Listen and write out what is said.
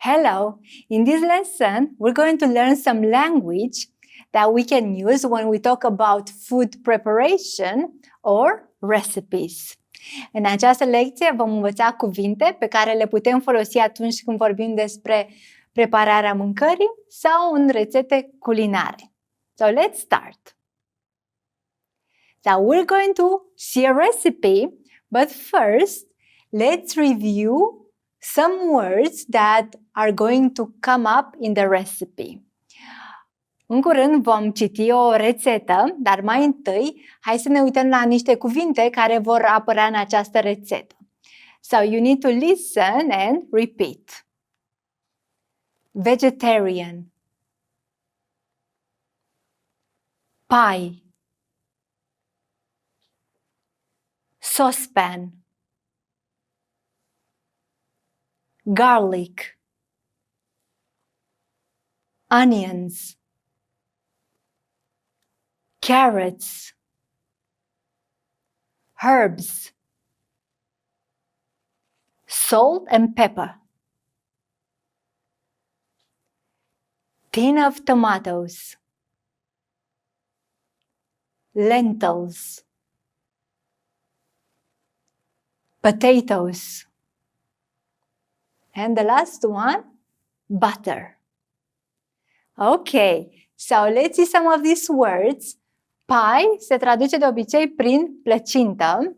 Hello! In this lesson, we're going to learn some language that we can use when we talk about food preparation or recipes. În această lecție vom învăța cuvinte pe care le putem folosi atunci când vorbim despre prepararea mâncării sau în rețete culinare. So let's start. So we're going to see a recipe, but first let's review some words that are going to come up in the recipe. În curând vom citi o rețetă, dar mai întâi hai să ne uităm la niște cuvinte care vor apărea în această rețetă. So you need to listen and repeat. Vegetarian, pie, saucepan, garlic, onions, carrots, herbs, salt and pepper, tin of tomatoes, lentils, potatoes, and the last one, butter. Okay, so let's see some of these words. Pie se traduce de obicei prin plăcintă.